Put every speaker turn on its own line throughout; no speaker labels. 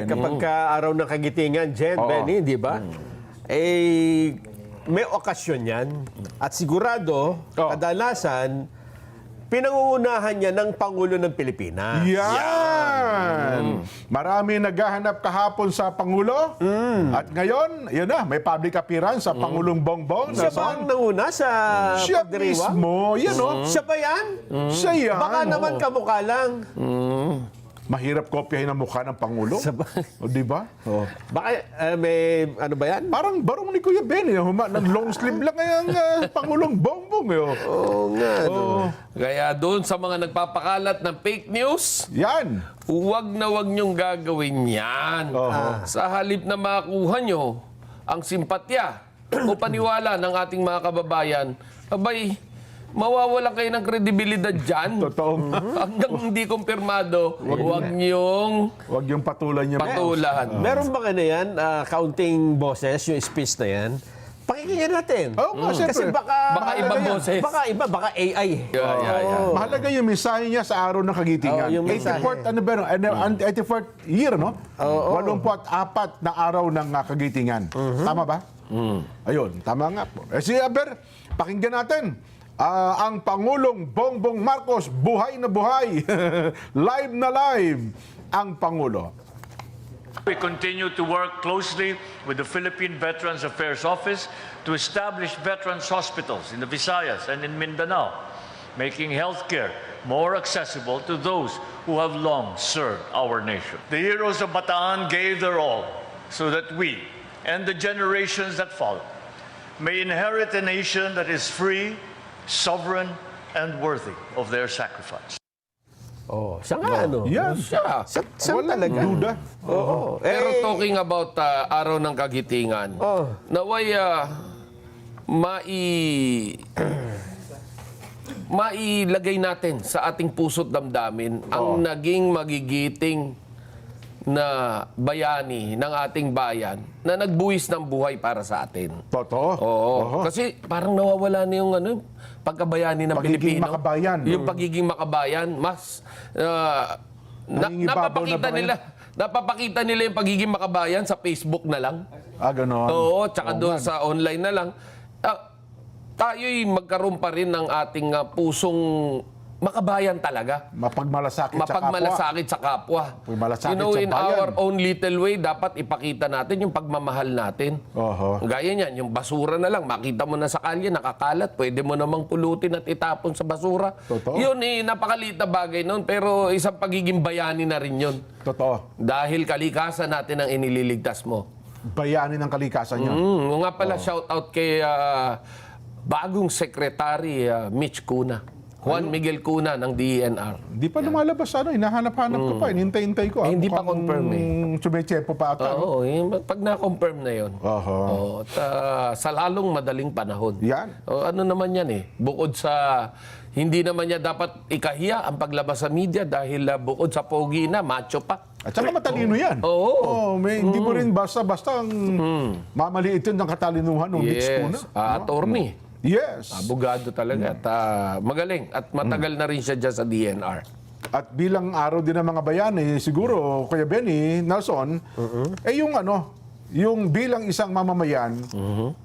Kapag ka araw ng kagitingan, Jen,
Oo.
Benny, di ba? May okasyon yan. At sigurado, kadalasan, pinangungunahan niya ng Pangulo ng Pilipinas.
Yan! Marami naghahanap kahapon sa Pangulo. At ngayon, yun na, may public appearance sa Pangulong Bongbong.
Siya ba ang nanguna sa
Siya
pagdiriwang?
mismo, yan o.
Siya ba yan?
Siya yan.
Baka naman kamukha lang.
Mahirap kopyahin ang mukha ng Pangulo. O, di ba?
Baka may ano ba yan?
Parang barong ni Kuya Benny, ng long sleeve lang ang Pangulong Bongbong.
Oo nga.
Kaya doon sa mga nagpapakalat ng fake news,
Yan.
huwag na huwag niyong gagawin yan. Sa halip na makuha niyo ang simpatya o paniwala ng ating mga kababayan, abay, mawawalan kayo ng kredibilidad dyan.
Totoo.
Hanggang hindi kumpirmado, huwag niyong
Huwag yung patulan niya.
patulan.
Meron ba na yan, counting boses, yung speech na yan? Pakikinggan natin.
Oo,
Kasi
siyempre.
Baka ibang
yan.
boses.
Baka AI.
Yeah.
Mahalaga yung mensahe niya sa araw ng kagitingan.
Yung mensahe.
84th, 84th year, no? 84 na araw ng kagitingan. Tama ba? Ayun, tama nga po. Si Aber, pakinggan natin. Ang Pangulong Bongbong Marcos, buhay na buhay. Live na live ang Pangulo.
We continue to work closely with the Philippine Veterans Affairs Office to establish veterans hospitals in the Visayas and in Mindanao, making healthcare more accessible to those who have long served our nation. The heroes of Bataan gave their all so that we and the generations that follow may inherit a nation that is free, sovereign, and worthy of their sacrifice.
Siya nga, ano?
Yan.
Siya.
Siya
Walang
talaga.
duda.
Pero talking about araw ng kagitingan, naway mailagay natin sa ating puso't damdamin ang naging magigiting na bayani ng ating bayan na nagbuwis ng buhay para sa atin.
Totoo.
Oo. Kasi parang nawawala na yung pagkabayani ng
Pagiging
Pilipino.
makabayan.
Yung pagiging makabayan, mas
Nangingibabaw na ba
napapakita nila yung pagiging makabayan sa Facebook na lang.
Ganon.
Oo, tsaka doon sa online na lang. Tayo'y magkaroon pa rin ng ating pusong makabayan talaga.
Mapagmalasakit sa kapwa.
Mapagmalasakit sa kapwa.
Mapagmalasakit
You know,
sa
in
bayan.
our own little way, dapat ipakita natin yung pagmamahal natin. Gaya niyan, yung basura na lang, makita mo na sa kalye, nakakalat, pwede mo namang pulutin at itapon sa basura.
Totoo.
Yun napakaliit na bagay nun, pero isang pagiging bayani na rin yun.
Totoo.
Dahil kalikasan natin ang inililigtas mo.
Bayani ng kalikasan niya.
Nga pala, shout out kay bagong Secretary Mitch Cuna. Juan Miguel Cuna ng DENR.
Di pa lumalabas, hinahanap-hanap ko pa, hinintay-hintay ko.
Hindi pa confirm
Sumechepo pa ata.
Oo, pag na-confirm na yun. Oo, at, sa lalong madaling panahon.
Yan.
Ano naman yan bukod sa, hindi naman niya dapat ikahiya ang paglabas sa media dahil bukod sa pogi na, macho pa.
At saka matalino yan.
Oo.
Hindi mo rin basta-basta ang mamaliit yun ng katalinuhan ng Mitch Cuna.
Attorney.
Yes.
Abogado talaga at magaling at matagal na rin siya dyan sa DNR.
At bilang araw din ng mga bayani, siguro, Kuya Benny, Nelson, yung bilang isang mamamayan,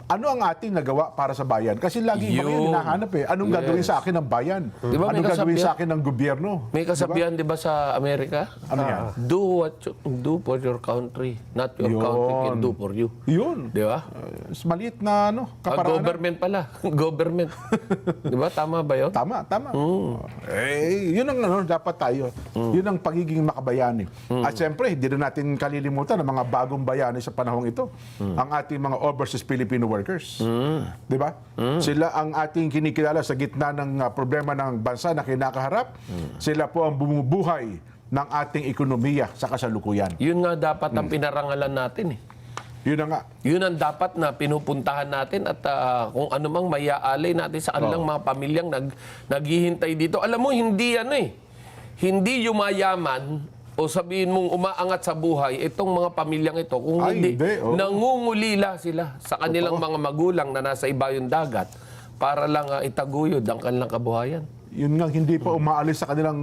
ano ang ating nagawa para sa bayan? Kasi lagi mga yan hinahanap Anong gagawin sa akin ng bayan?
Diba,
Anong gagawin sa akin ng gobyerno?
May kasabihan, di ba, sa Amerika?
Ano yan?
Do what you do for your country, not your country can do for you.
Yun.
Di ba?
Maliit na kaparaanan.
Government pala. Government. Di ba? Tama ba yun?
Tama. Yun ang dapat tayo. Yun ang pagiging makabayani. At siyempre, hindi rin natin kalilimutan ang mga bagong bayani sa panahon ito. Ang ating mga overseas Filipino workers. Di ba? Sila ang ating kinikilala sa gitna ng problema ng bansa na kinakaharap. Sila po ang bumubuhay ng ating ekonomiya sa kasalukuyan.
Yun nga dapat ang pinarangalan natin
Yun na nga.
Yun ang dapat na pinupuntahan natin at kung ano mang maiaalay natin sa kanilang mga pamilyang naghihintay dito. Alam mo, hindi hindi yumayaman o sabihin mong umaangat sa buhay itong mga pamilyang ito kung hindi nangungulila sila sa kanilang mga magulang na nasa ibayong dagat para lang itaguyod ang kanilang kabuhayan.
yun nga, hindi pa umaalis sa kanilang,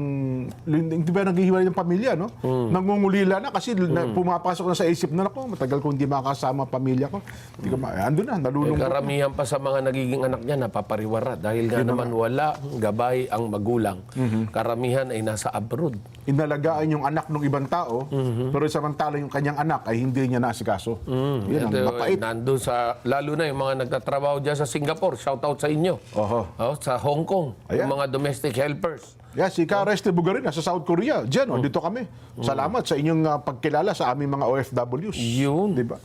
hindi ba naghihiwalay ng pamilya, no? Nangungulila na kasi pumapasok na sa isip na, ako, matagal ko hindi makakasama ang pamilya ko. Hindi ko andun na, nalulungkot.
Karamihan pa sa mga nagiging anak niya napapariwara dahil nga naman wala gabay ang magulang. Karamihan ay nasa abroad.
Inalagaan yung anak ng ibang tao, pero samantala yung kanyang anak ay hindi niya naasikaso. Yun ang
Ito,
mapait.
nandun sa, lalo na yung mga nagtatrabaho dyan sa Singapore, shout out sa inyo.
Oho.
Sa Hong Kong,
Ayan.
yung mga domestic helpers.
Yeah, si Kareste Bugarin sa South Korea. Diyan, dito kami. Salamat sa inyong pagkilala sa aming mga OFWs.
Yun.
Di ba?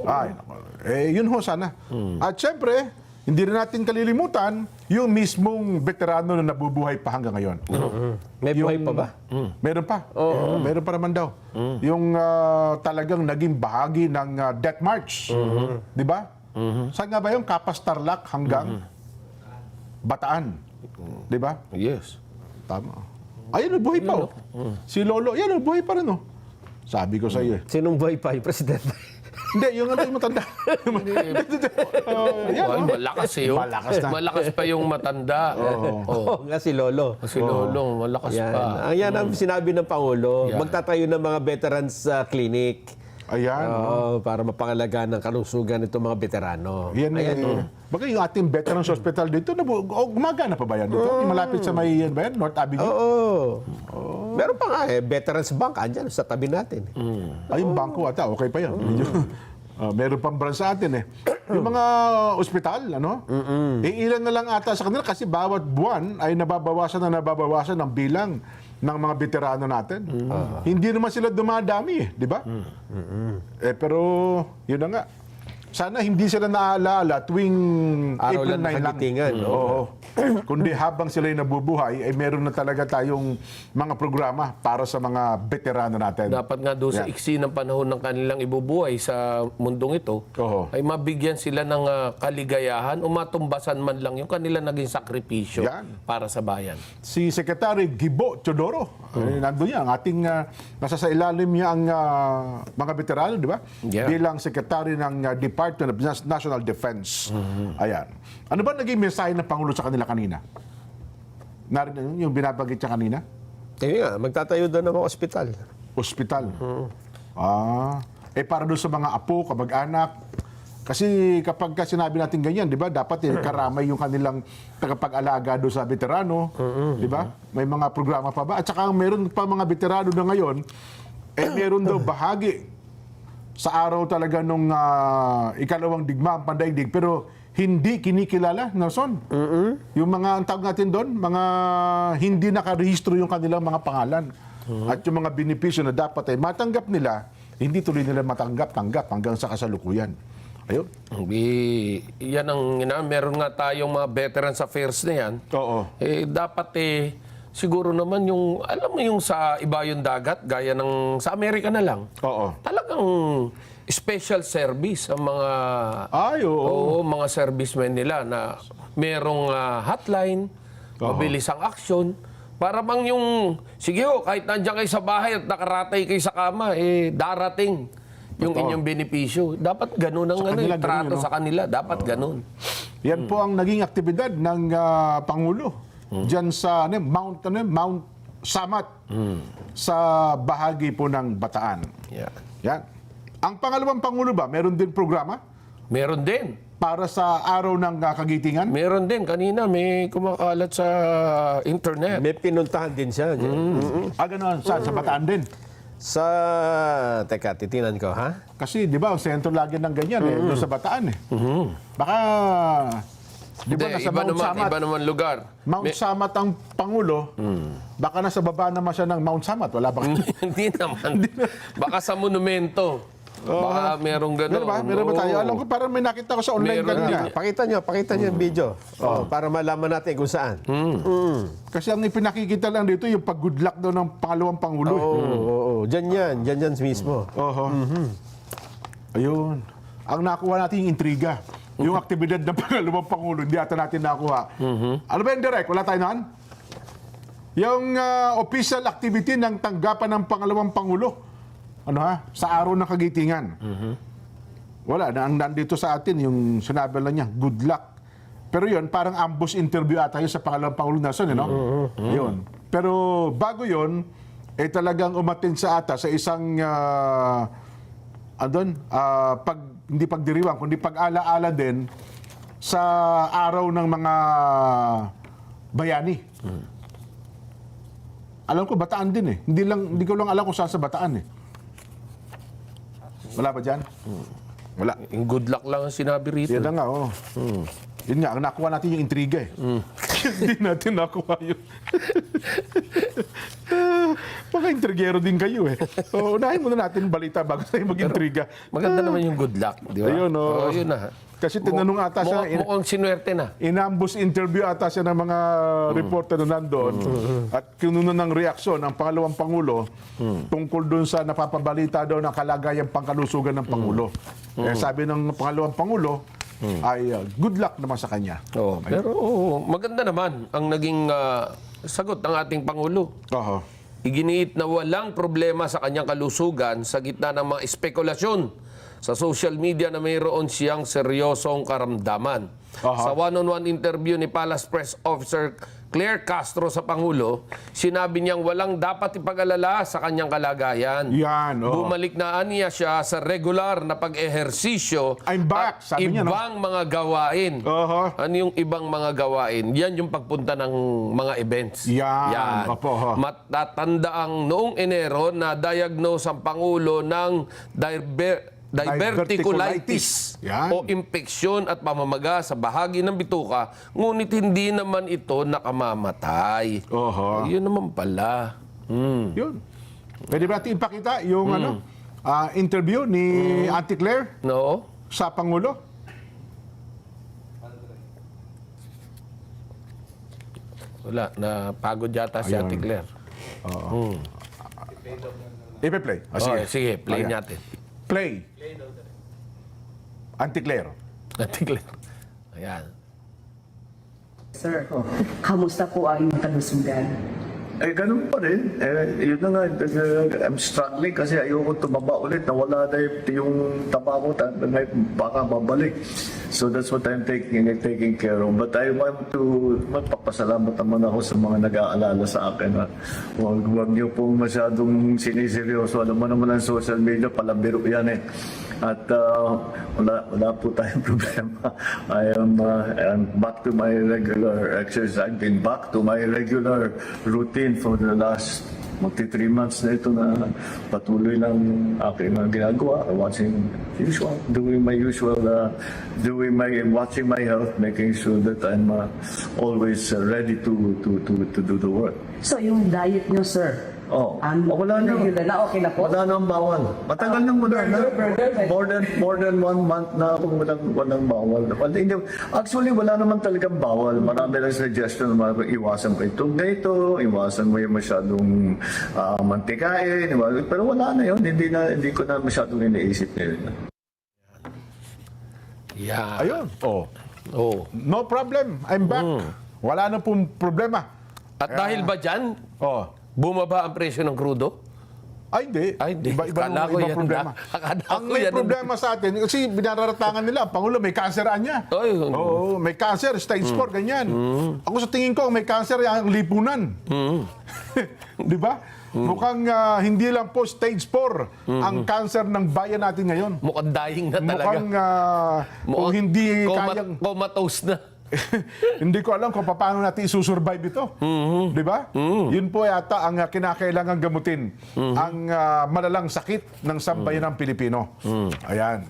Ay, nako. Yun ho sana. At syempre, hindi na natin kalilimutan yung mismong veterano na nabubuhay pa hanggang ngayon.
May buhay pa ba?
Meron pa. Meron pa naman daw. Yung talagang naging bahagi ng Death March. Di ba? Saan nga ba yung Kapas Tarlac hanggang Bataan? Di ba?
Yes.
Tama. Ayun, buhay pa. Si Lolo, yan, buhay pa rin. Sabi ko sa iyo.
Sinong buhay pa? Yung presidente?
Hindi, yung matanda.
Well, malakas eh. Oh.
Malakas na.
Malakas pa yung matanda.
Oo nga, si Lolo.
Si Lolong, malakas
Yan.
pa.
Yan ang sinabi ng Pangulo.
Yan.
Magtatayo ng mga veterans clinic.
Ayan.
Para mapangalagaan ng kalusugan itong mga veterano.
Yan Baka yung ating Veterans Hospital dito, gumagana pa ba yan dito? Yung malapit sa may North Avenue?
Oo. Meron pa nga Veterans Bank, andyan sa tabi natin.
Ay, yung bangko ata, okay pa yan. Meron pang branch sa atin Yung mga ospital, ilan na lang ata sa kanila kasi bawat buwan ay nababawasan ng bilang ng mga veterano natin. Hindi naman sila dumadami di ba? Pero, yun na nga. Sana hindi sila naaalala tuwing
Araw
April
lang
9
ng
lang.
kagitingan.
Oo. Kundi habang sila'y nabubuhay, ay meron na talaga tayong mga programa para sa mga veterano natin.
Dapat nga doon sa iksi ng panahon ng kanilang ibubuhay sa mundong ito,
Oo.
ay mabigyan sila ng kaligayahan o matumbasan man lang yung kanilang naging sakripisyo
Yan.
para sa bayan.
Si Secretary Gibo Teodoro, nandun niya, ang ating, nasa sa ilalim niya ang mga veterano, di ba?
Yeah.
Bilang Secretary ng Department of National Defense. Ayan. Ano ba naging mensahe ng Pangulo sa kanila kanina? Narinig yung binabagit siya kanina?
Nga, magtatayo doon ng mga ospital.
Hospital. Para doon sa mga apo, kamag-anak. Kasi kapag sinabi natin ganyan, di ba, dapat karamay yung kanilang tagapag-alaga doon sa veterano. Di ba? May mga programa pa ba? At saka meron pa mga veterano na ngayon, meron daw bahagi sa araw talaga nung ikalawang digmaang pandaigdig, pero hindi kinikilala, Nelson. Yung mga, ang tawag natin doon, mga hindi nakarehistro yung kanilang mga pangalan. At yung mga benepisyo na dapat ay matanggap nila, hindi tuloy nila matanggap-tanggap hanggang sa kasalukuyan. Ayun.
Yan ang, meron nga tayong mga veterans affairs na yan.
Oo.
Dapat siguro naman yung, alam mo yung sa iba yung dagat, gaya ng sa Amerika na lang.
Oo.
Talagang special service ang mga mga servicemen nila na merong hotline, mabilis ang aksyon. Para bang yung, sige kahit nandiyan kayo sa bahay at nakaratay kayo sa kama, darating yung inyong benepisyo. Dapat ganun ang trato sa kanila. Dapat ganun.
Yan po ang naging aktibidad ng Pangulo. Diyan sa Mount Samat sa bahagi po ng Bataan. Yan. Ang pangalawang Pangulo ba, meron din programa
Meron din.
para sa araw ng kagitingan?
Meron din. Kanina may kumakalat sa internet.
May pinuntahan din siya.
Gano'n. Saan? Sa Bataan din.
Teka, titinan ko, ha?
Kasi, di ba, ang sentro lagi ng ganyan, doon sa Bataan. Baka, di ba, nasa Mount Samat.
Iba naman lugar.
Mount Samat ang Pangulo, baka nasa baba naman siya ng Mount Samat. Wala ba?
Hindi naman. Baka sa monumento. Baka merong gano'n.
Meron ba tayo? Alam ko, parang may nakita ko sa online
Meron
kanina.
Pakita niyo yung video. Para malaman natin kung saan.
Kasi ang ipinakikita lang dito, yung pag-good luck daw ng pangalawang Pangulo.
Oo. Diyan mismo.
Ayun. Ang nakuha natin yung intriga. Yung aktibidad ng pangalawang Pangulo, hindi ata natin nakuha. Ano ba yung direct? Wala tayo naan? Yung official activity ng tanggapan ng pangalawang Pangulo. Sa araw ng kagitingan. Wala. Ang nandito sa atin, yung sinabi lang niya, good luck Pero yun, parang ambush interview ata yun sa pangalawang Pangulo Nelson, you know? Yun. Pero bago yun, talagang umatin sa ata sa isang, hindi pagdiriwang, kundi pag-ala-ala din sa araw ng mga bayani. Alam ko, Bataan din eh. Hindi ko lang alam kung saan sa Bataan eh. Wala ba dyan? Wala.
Yung good luck lang ang sinabi rito.
Yan na nga, oh. Yun nga, nakuha natin yung intriga eh. Hindi natin nakuha yun. Baka intrigero din kayo eh. So, unahin muna natin balita bago tayo mag-intriga.
Maganda naman yung good luck, di ba?
Ayun, oh.
Oo, yun na.
Kasi tinanong ata siya,
Mukhang sinuwerte na.
inambus interview ata siya ng mga reporter na nandoon at kinunan ng reaksyon ng pangalawang Pangulo tungkol doon sa napapabalita daw ng kalagayang pangkalusugan ng Pangulo. Sabi ng pangalawang Pangulo ay good luck naman sa kanya.
Oh, pero maganda naman ang naging sagot ng ating Pangulo.
Oho.
Iginiit na walang problema sa kanyang kalusugan sa gitna ng mga espekulasyon sa social media na mayroon siyang seryosong karamdaman. Sa one-on-one interview ni Palace Press Officer Claire Castro sa Pangulo, sinabi niyang walang dapat ipag-alala sa kanyang kalagayan.
Yan, oh.
Bumalik na aniya siya sa regular na pag-ehersisyo
I'm back,
at
sabi niya, no?
ibang mga gawain.
Oho.
Ano yung ibang mga gawain? Yan yung pagpunta ng mga events.
Yan. Opo, ho.
Matatanda ang noong Enero na diagnose ang Pangulo ng diverticulitis
Yan.
o impeksyon at pamamaga sa bahagi ng bituka, ngunit hindi naman ito nakamamatay.
Oho.
Yun naman pala.
Yun. Pwede ba natin ipakita yung interview ni Auntie Claire
No?
sa Pangulo?
Wala. Napagod yata si
Ayun.
Ate Claire.
Ipe-play.
Sige. Sige, play
Ayan.
natin.
Play. Auntie Claire.
Ate Claire. Ayan.
Sir, kamusta po ang inyong kalusugan?
Ganun pa rin. Yun na nga, I'm struggling kasi ayoko tumaba ulit. Nawala na yung taba ko, baka babalik. So that's what I'm taking care of. But I want to magpapasalamat naman ako sa mga nag-aalala sa akin. Huwag niyo pong masyadong siniseryoso. Alam mo naman ang social media, palabiro yan eh. At wala po tayong problema. I'm back to my regular exercise. I've been back to my regular routine for the last 3 months na ito na patuloy lang aking mga ginagawa. Watching watching my health, making sure that I'm always ready to do the work.
So, yung diet nyo, sir,
Wala na.
regular na, okay na po?
Wala nang bawal. Matagal nang wala na. More than 1 month na ako walang bawal. Actually, wala naman talagang bawal. Marami lang suggestion na iwasan ko itong ganito, iwasan mo yung masyadong mantikain. Pero wala na yun. Hindi ko na masyadong iniisip na yun.
Yeah.
Ayun.
Oh.
No problem. I'm back. Wala na pong problema.
At dahil ba dyan, bumaba ang presyo ng krudo?
Hindi.
Hindi.
Iba
Akala ko yan
problema.
na. Akala
Ang
ko
may
yan na.
problema sa atin, kasi binararatangan nila, ang Pangulo may kanseran niya.
Ay,
Oo, may cancer, stage 4, ganyan. Ako sa tingin ko, may cancer yung lipunan. Di ba? Mukhang hindi lang po stage 4 ang cancer ng bayan natin ngayon.
Mukhang dying na talaga.
Mukhang kung hindi kayang...
Comatose na.
Hindi ko alam kung paano natin isusurvive ito. Di ba? Yun po yata ang kinakailangan gamutin. Ang malalang sakit ng sambayan ng Pilipino. Ayan.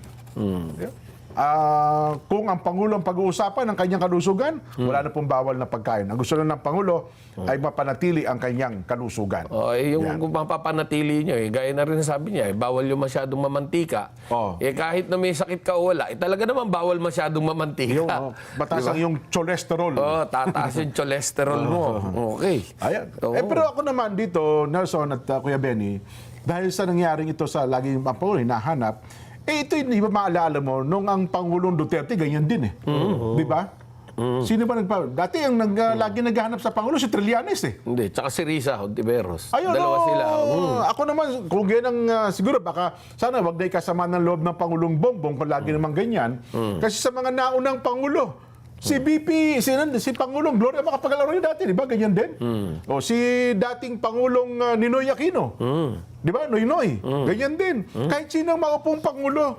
Kung ang Pangulo ang pag-uusapan ng kanyang kalusugan, wala na pong bawal na pagkain. Ang gusto lang ng Pangulo ay mapanatili ang kanyang kalusugan.
Yung kung mapapanatili nyo, gaya na rin sabi niya, bawal yung masyadong mamantika. Kahit na may sakit ka o wala, talaga naman bawal masyadong mamantika.
Batas ang iyong cholesterol.
Tataas yung cholesterol mo. Okay.
Ayan.
Oo.
Pero ako naman dito, Nelson at Kuya Benny, dahil sa nangyaring ito sa laging ang Pangulo hinahanap, ito hindi ba maalala mo, nung ang Pangulong Duterte, ganyan din eh. Di ba? Sino ba dati ang lagi naghahanap sa Pangulo, si Trillanes eh.
Hindi, tsaka si Risa Hontiveros.
Ayun,
Dalawa sila.
Ako naman, kung ganyan siguro, baka sana wag na ikasama ng loob ng Pangulong Bongbong kung lagi naman ganyan. Kasi sa mga naunang Pangulo, Si si Pangulong Gloria Macapagal Arroyo dati, di ba? Ganyan din. O si dating Pangulong Ninoy Aquino. Di ba? Noynoy. Ganyan din. Kahit sinong maupong Pangulo.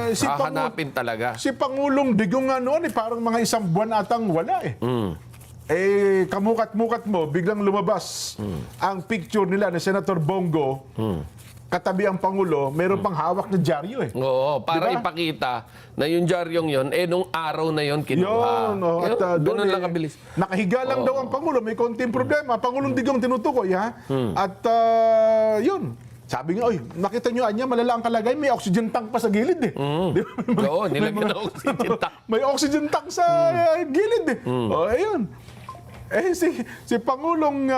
Hahanapin talaga.
Si Pangulong Digong nga noon, parang mga isang buwan atang wala eh. Kamukat-mukat mo, biglang lumabas ang picture nila ni Senator Bongo. Katabi ang Pangulo, meron pang hawak na dyaryo eh.
Oo, para
Diba?
ipakita na yung jaryong yon, nung araw na yon kinuha.
Yun, at
Ganun
doon
lang kabilis.
nakahiga lang daw ang Pangulo, may konting problema. Pangulong Digong tinutukoy, ha? At yun, sabi nga, oy, nakita nyo, Anya, malala ang kalagay, may oxygen tank pa sa gilid eh. Di ba?
Oo, nilagyan ng oxygen tank.
May oxygen tank sa gilid eh. O, ayun. Si Pangulong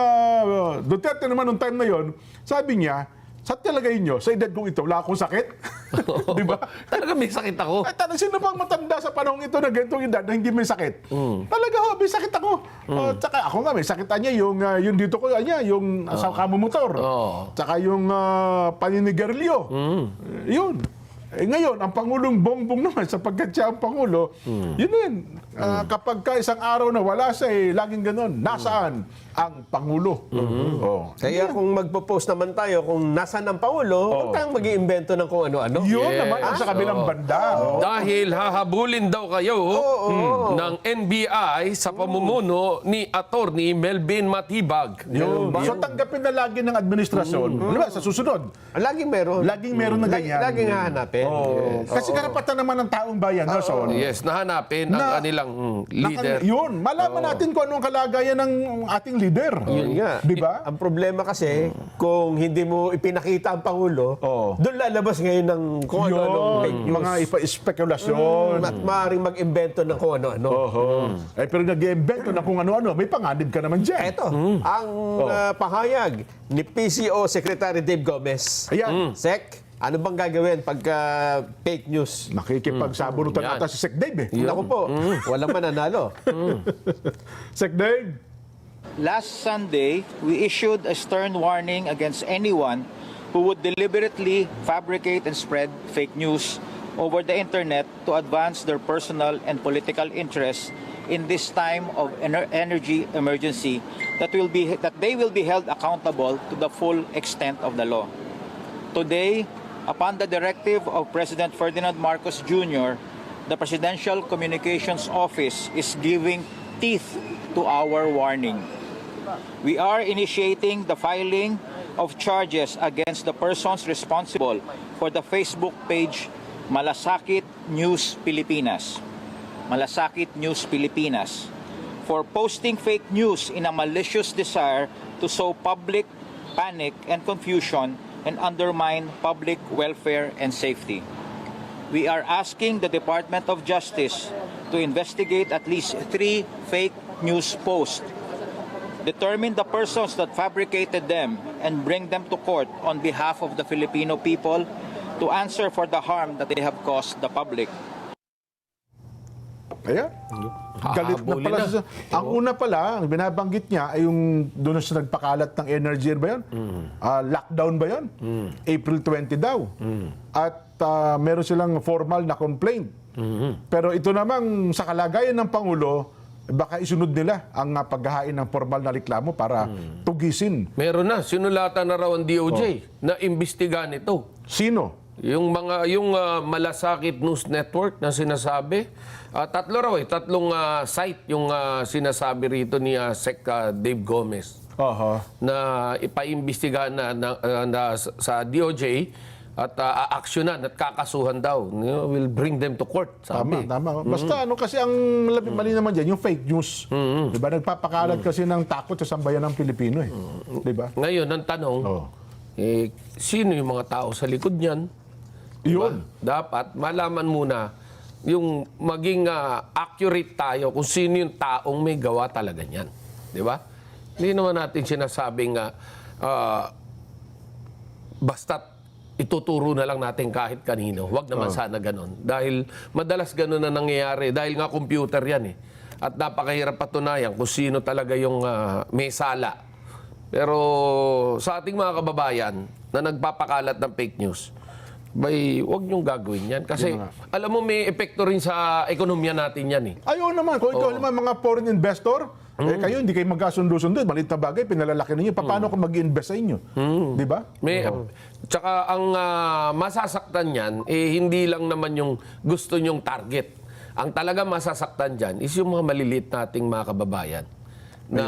Duterte naman nung time na yon, sabi niya, sa talagay nyo, sa edad kong ito, wala akong sakit. Di ba?
Talaga may sakit ako.
At sino bang matanda sa panahon ito na ganitong edad na hindi may sakit? Talaga ho, may sakit ako. Tsaka ako nga, may sakit niya yung dito ko, yung sa kamumotor. Tsaka yung paninigarilyo. Yun. Ngayon, ang Pangulong Bongbong naman, sapagkat siya ang Pangulo, yun yun. Kapag ka isang araw na wala siya, laging ganon. Nasaan ang Pangulo?
Kaya kung magpo-post naman tayo kung nasaan ang Pangulo, huwag tayong mag-iimbento ng kung ano-ano.
Yun naman ang sa kabilang banda.
Dahil hahabulin daw kayo ng NBI sa pamumuno ni Attorney Melvin Matibag.
Yun. So tanggapin na lagi ng administrasyon. Ano ba, sa susunod?
Laging meron.
Laging meron na ganyan.
Laging hahanapin.
Kasi karapatan naman ng taong bayan, no, Son?
Yes, nahanapin ang kanilang leader.
Yun, malaman natin kung anong kalagayan ng ating leader.
Yun nga.
Di ba?
Ang problema kasi, kung hindi mo ipinakita ang Pangulo, doon lalabas ngayon ng kung ano-anong fake
Yun,
news.
mga spekulasyon.
At maaaring mag-imbento ng kung ano-ano.
Pero nag-iimbento na kung ano-ano, may panganib ka naman dyan.
Ito, ang pahayag ni PCO Secretary Dave Gomez.
Ayan.
Sec, ano bang gagawin pagka fake news?
Nakikipagsabunutan
Yan.
ata si Sec Dave eh.
Naku po, walang mananalo.
Sec Dave?
Last Sunday, we issued a stern warning against anyone who would deliberately fabricate and spread fake news over the internet to advance their personal and political interests in this time of energy emergency that they will be held accountable to the full extent of the law. Today, upon the directive of President Ferdinand Marcos Jr., the Presidential Communications Office is giving teeth to our warning. We are initiating the filing of charges against the persons responsible for the Facebook page Malasakit News Pilipinas. Malasakit News Pilipinas, for posting fake news in a malicious desire to sow public panic and confusion and undermine public welfare and safety. We are asking the Department of Justice to investigate at least 3 fake news posts, determine the persons that fabricated them, and bring them to court on behalf of the Filipino people to answer for the harm that they have caused the public.
Ayan. Galit na pala. Ang una pala, ang binabanggit niya ay yung doon siya nagpakalat ng energy ba yun? Lockdown ba yun? April 20 daw. At meron silang formal na complaint. Pero ito namang sa kalagayan ng Pangulo, baka isunod nila ang paghahain ng formal na reklamo para tugisin.
Meron na, sinulatan na raw ang DOJ na imbestigahan ito.
Sino?
Yung Malasakit News Network na sinasabi, tatlong site yung sinasabi rito ni Sec Dave Gomez na ipaimbestigahan na sa DOJ at aaksyonan at kakasuhan daw. Will bring them to court, sabi.
Tama. Basta kasi ang mali naman dyan, yung fake news. Diba? Nagpapakalat kasi ng takot sa sambayan ng Pilipino eh. Diba?
Ngayon, ang tanong, sino yung mga tao sa likod niyan?
Yun.
Dapat malaman muna yung maging accurate tayo kung sino yung taong may gawa talaga niyan. Di ba? Hindi naman natin sinasabing basta't ituturo na lang natin kahit kanino. Huwag naman sana ganon. Dahil madalas ganon na nangyayari. Dahil nga computer yan eh. At napakahirap patunayan kung sino talaga yung may sala. Pero sa ating mga kababayan na nagpapakalat ng fake news, Huwag niyong gagawin yan. Kasi, alam mo, may epekto rin sa ekonomiya natin yan eh.
Ayaw naman. Kung ikaw naman mga foreign investor, kayo hindi kayo magkasundo-sundo. Maliit na bagay, pinalalaki ninyo. Paano kung mag-invest sa inyo? Di ba?
Tsaka ang masasaktan yan, hindi lang naman yung gusto nyong target. Ang talaga masasaktan dyan is yung mga maliliit nating mga kababayan na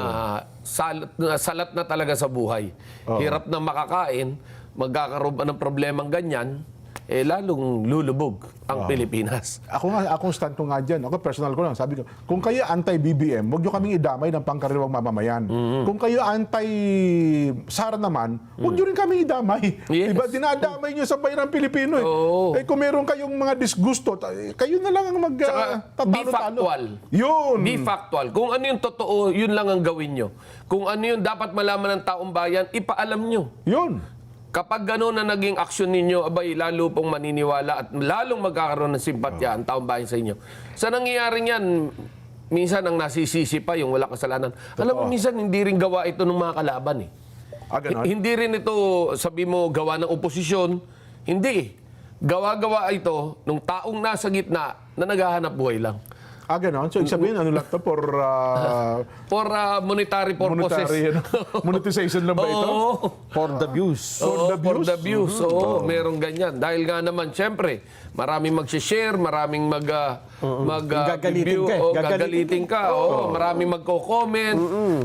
salat na talaga sa buhay. Hirap na makakain, magkakaroon pa ng problemang ganyan, lalong lulubog ang Pilipinas.
Akong stand ko nga dyan. Ako personal ko lang. Sabi ko, kung kayo anti-BBM, huwag nyo kaming idamay ng pangkaraniwang mamamayan. Kung kayo anti-SAR naman, huwag nyo rin kaming idamay.
Yes.
Diba? Dinadamay nyo sa bayan ng Pilipino.
Oo.
Kung meron kayong mga disgusto, kayo na lang ang
Be factual.
Yun.
Be factual. Kung ano yung totoo, yun lang ang gawin nyo. Kung ano yung dapat malaman ng taong bayan, ipaalam nyo.
Yun.
Kapag gano'n na naging aksyon ninyo, abay, lalo pong maniniwala at lalong magkakaroon ng simpatya ang taong bayan sa inyo. Sa nangyayaring yan, minsan ang nasisisi pa yung wala kasalanan. Alam mo, minsan hindi rin gawa ito ng mga kalaban eh.
Ganon?
Hindi rin ito, sabi mo, gawa ng oposisyon. Hindi eh. Gawa-gawa ito ng taong nasa gitna na naghahanap buhay lang.
Ganon. So, sabihin, ano lang to? For
Monetary purposes.
Monetization lang ba ito?
Oo.
For the views.
For the views. Oo, merong ganyan. Dahil nga naman, siyempre, maraming mag-share, maraming
Gagalitin
view,
ka eh.
gagalitin ka. Maraming magko-comment.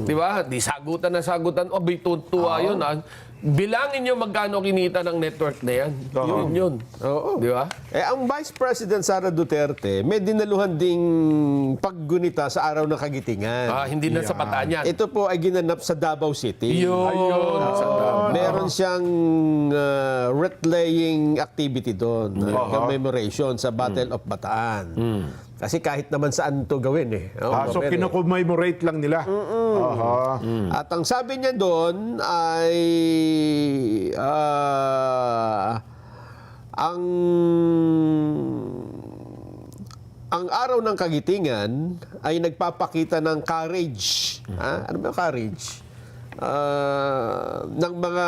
Di ba? Di sagutan na sagutan. Tuntua yun. Bilangin nyo magkano kinita ng network na yan. Yun.
Oo.
Di ba?
Ang Vice President Sara Duterte, may dinaluhan ding paggunita sa araw ng Kagitingan.
Hindi na sapatan yan.
Ito po ay ginanap sa Davao City.
Yun.
Meron siyang wreath-laying activity doon. Commemoration sa Battle of Bataan. Kasi kahit naman saan ito gawin eh.
So, kinocommemorate lang nila.
At ang sabi niya doon ay ang araw ng Kagitingan ay nagpapakita ng courage. Ano ba yung courage? Ng mga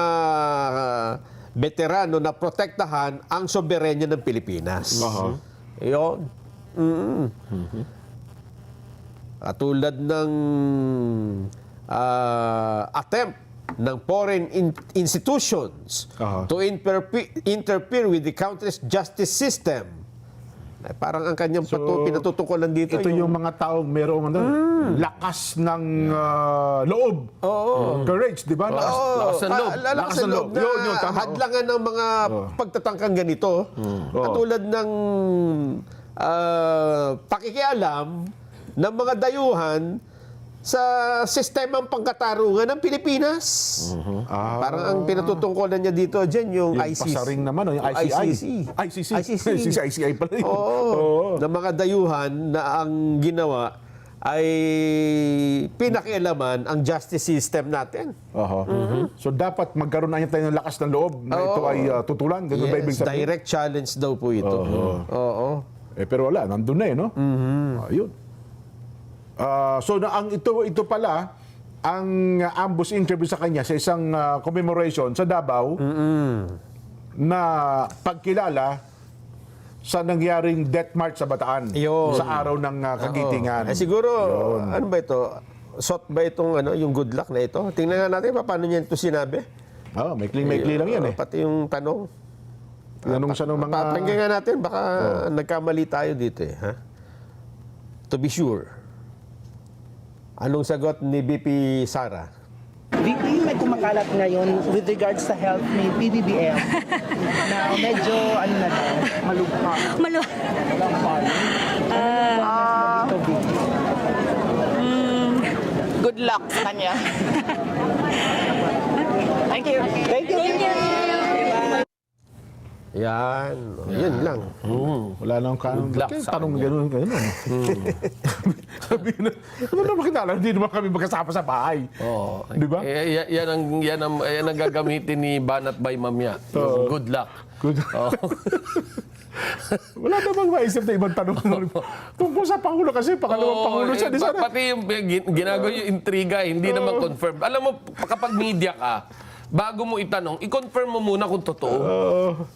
veterano na protektahan ang soberenya ng Pilipinas. Yun. Katulad ng attempt ng foreign institutions to interfere with the country's justice system. Parang ang kanyang pinatutukulan dito.
Ito yung mga taong merong lakas ng loob. Courage, di ba?
Lakas ng loob.
Lakas ng loob na hadlangan ng mga pagtatangkang ganito. Katulad ng pakikialam ng mga dayuhan sa sistemang pangkatarungan ng Pilipinas. Parang ang pinatutungkulan niya dito dyan yung ICC.
Pasaring naman, yung ICC pala yun.
Ng mga dayuhan na ang ginawa ay pinakialaman ang justice system natin.
So dapat magkaroon na tayo ng lakas ng loob na ito ay tutulan. Ganun ba ibig sabihin?
Direct challenge daw po ito.
Pero wala, nandun na no? Ayun. So ito pala ang ambush interview sa kanya sa isang commemoration sa Davao na pagkilala sa nangyaring death march sa Bataan sa araw ng Kagitingan.
Siguro, ano ba ito? Shot ba itong yung good luck na ito? Tingnan nga natin paano niya ito sinabi.
Maikling-maikli lang yan
Pati yung tanong.
Tinanong siya ng mga...
Pakinggan nga natin, baka nagkamali tayo dito eh. Ha? To be sure. Anong sagot ni BP Sara?
VP, may kumakalat ngayon with regards sa health ni PBBM na medyo, malugpa.
Good luck sa kanya. Thank you.
Thank you.
Yan. Yun lang.
Wala nang kanong. Tanong gano'n. Sabi na, ano naman kinala? Hindi naman kami magkasama sa bahay. Di ba?
Yan ang gagamitin ni Banat by Mamya. Good luck.
Wala namang maisip na ibang tanong. Tungkol sa Pangulo kasi, pangalawang Pangulo siya.
Pati yung ginagawa yung intriga, hindi naman confirm. Alam mo, kapag media ka, bago mo itanong, i-confirm mo muna kung totoo.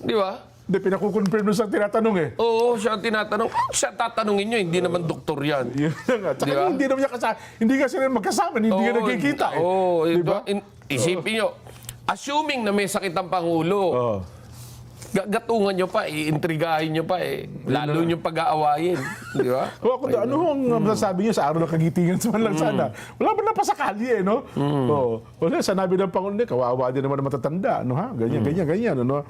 Di ba?
Hindi, pinakukonfirm sa tinatanong eh.
Oo, siya ang tinatanong. Siya tatanungin nyo, hindi naman doktor yan.
Yun na nga. Tsaka
Di ba?
hindi naman niya kasama. Hindi kasi rin magkasama. Hindi ka nagkikita eh.
Oo,
Di ba?
isipin nyo, assuming na may sakit ang Pangulo,
Oo.
gagatungan nyo pa, iintrigahin nyo pa lalo nyo pag-aawayin. Di ba?
O ako, ano ang masasabi niyo sa araw ng kagitingan sa man lang sana? Wala ba na pa sa kalye, no? Oo. Wala, sanabi ng Pangulo, kawawa din naman ang matatanda, no ha? Ganyan, ganyan, ano?